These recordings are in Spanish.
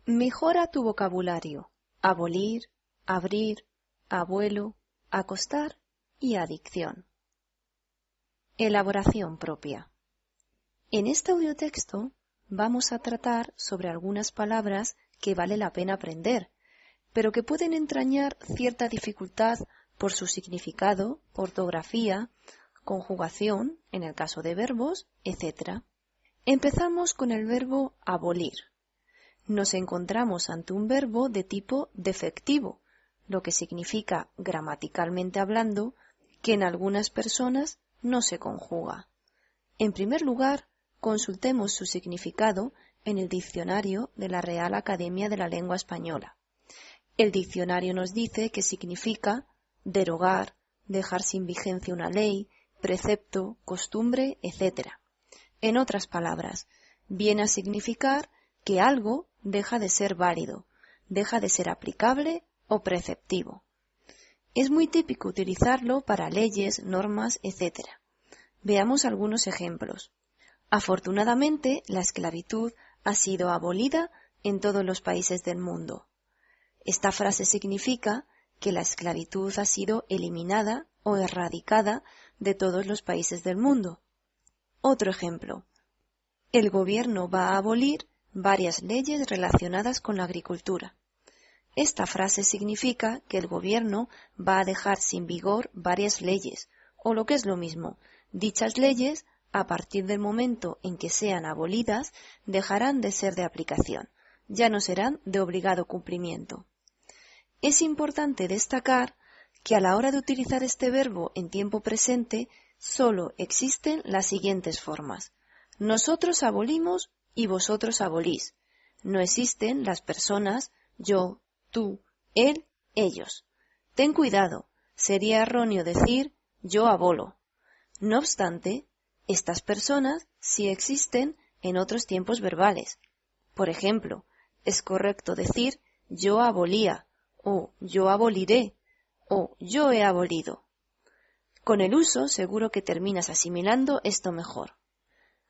Mejora tu vocabulario. Abolir, abrir, abuelo, acostar y adicción. Elaboración propia. En este audiotexto vamos a tratar sobre algunas palabras que vale la pena aprender, pero que pueden entrañar cierta dificultad por su significado, ortografía, conjugación, en el caso de verbos, etc. Empezamos con el verbo abolir. Nos encontramos ante un verbo de tipo defectivo, lo que significa, gramaticalmente hablando, que en algunas personas no se conjuga. En primer lugar, consultemos su significado en el diccionario de la Real Academia de la Lengua Española. El diccionario nos dice que significa derogar, dejar sin vigencia una ley, precepto, costumbre, etc. En otras palabras, viene a significar que algo deja de ser válido, deja de ser aplicable o preceptivo. Es muy típico utilizarlo para leyes, normas, etc. Veamos algunos ejemplos. Afortunadamente, la esclavitud ha sido abolida en todos los países del mundo. Esta frase significa que la esclavitud ha sido eliminada o erradicada de todos los países del mundo. Otro ejemplo. El gobierno va a abolir varias leyes relacionadas con la agricultura. Esta frase significa que el gobierno va a dejar sin vigor varias leyes, o lo que es lo mismo, dichas leyes, a partir del momento en que sean abolidas, dejarán de ser de aplicación, ya no serán de obligado cumplimiento. Es importante destacar que a la hora de utilizar este verbo en tiempo presente, solo existen las siguientes formas. Nosotros abolimos y vosotros abolís. No existen las personas yo, tú, él, ellos. Ten cuidado, sería erróneo decir yo abolo. No obstante, estas personas sí existen en otros tiempos verbales. Por ejemplo, es correcto decir yo abolía, o yo aboliré, o yo he abolido. Con el uso seguro que terminas asimilando esto mejor.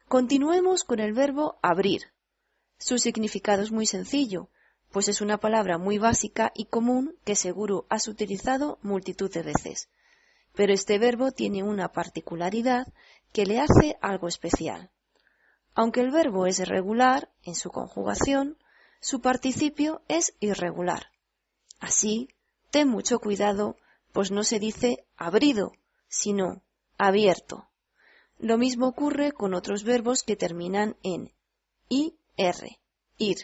Continuemos con el verbo abrir. Su significado es muy sencillo, pues es una palabra muy básica y común que seguro has utilizado multitud de veces. Pero este verbo tiene una particularidad que le hace algo especial. Aunque el verbo es regular en su conjugación, su participio es irregular. Así, ten mucho cuidado, pues no se dice abrido, sino abierto. Lo mismo ocurre con otros verbos que terminan en ir, ir,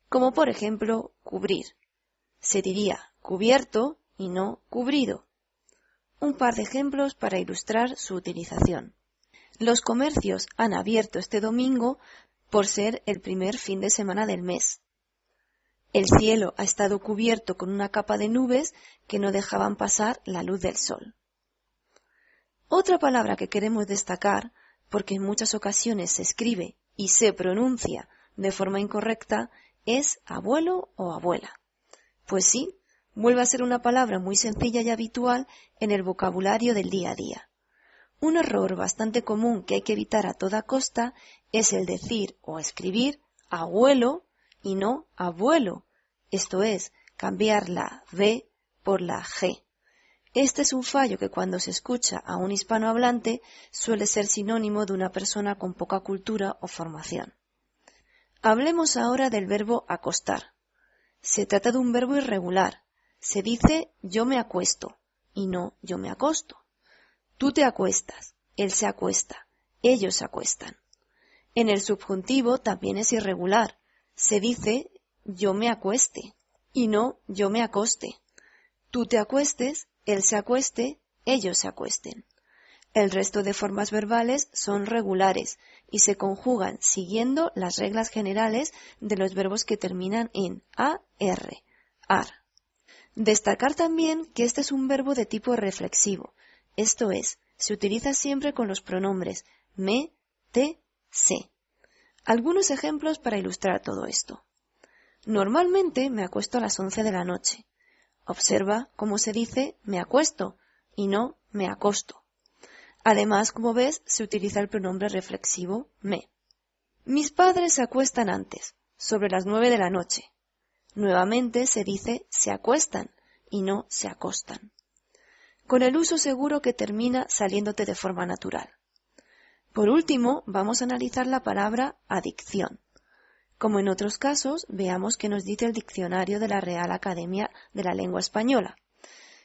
como por ejemplo cubrir. Se diría cubierto y no cubrido. Un par de ejemplos para ilustrar su utilización. Los comercios han abierto este domingo por ser el primer fin de semana del mes. El cielo ha estado cubierto con una capa de nubes que no dejaban pasar la luz del sol. Otra palabra que queremos destacar, porque en muchas ocasiones se escribe y se pronuncia de forma incorrecta, es abuelo o abuela. Pues sí, vuelve a ser una palabra muy sencilla y habitual en el vocabulario del día a día. Un error bastante común que hay que evitar a toda costa es el decir o escribir abuelo y no abuelo, esto es, cambiar la V por la G. Este es un fallo que cuando se escucha a un hispanohablante suele ser sinónimo de una persona con poca cultura o formación. Hablemos ahora del verbo acostar. Se trata de un verbo irregular. Se dice yo me acuesto y no yo me acosto. Tú te acuestas, él se acuesta, ellos se acuestan. En el subjuntivo también es irregular. Se dice yo me acueste y no yo me acoste. Tú te acuestes, él se acueste, ellos se acuesten. El resto de formas verbales son regulares y se conjugan siguiendo las reglas generales de los verbos que terminan en ar, ar. Destacar también que este es un verbo de tipo reflexivo, esto es, se utiliza siempre con los pronombres me, te, se. Algunos ejemplos para ilustrar todo esto. Normalmente me acuesto a las 11 de la noche. Observa cómo se dice me acuesto y no me acosto. Además, como ves, se utiliza el pronombre reflexivo me. Mis padres se acuestan antes. sobre las 9 de la noche. Nuevamente se dice se acuestan y no se acostan. Con el uso seguro que termina saliéndote de forma natural. Por último, vamos a analizar la palabra adicción. Como en otros casos, veamos qué nos dice el diccionario de la Real Academia de la Lengua Española.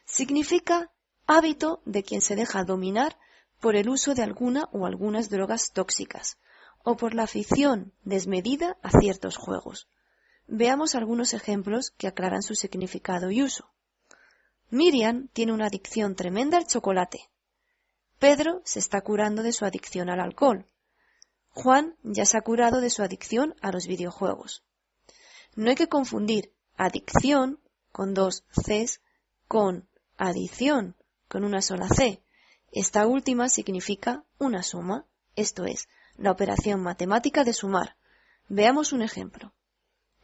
Significa hábito de quien se deja dominar por el uso de alguna o algunas drogas tóxicas, o por la afición desmedida a ciertos juegos. Veamos algunos ejemplos que aclaran su significado y uso. Miriam tiene una adicción tremenda al chocolate. Pedro se está curando de su adicción al alcohol. Juan ya se ha curado de su adicción a los videojuegos. No hay que confundir adicción con dos Cs con adición con una sola C. Esta última significa una suma, esto es, la operación matemática de sumar. Veamos un ejemplo.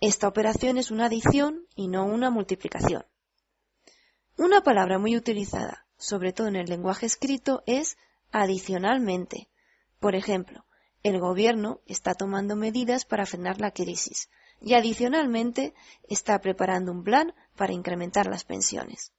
Esta operación es una adición y no una multiplicación. Una palabra muy utilizada, sobre todo en el lenguaje escrito, es adicionalmente. Por ejemplo, el gobierno está tomando medidas para frenar la crisis y adicionalmente está preparando un plan para incrementar las pensiones.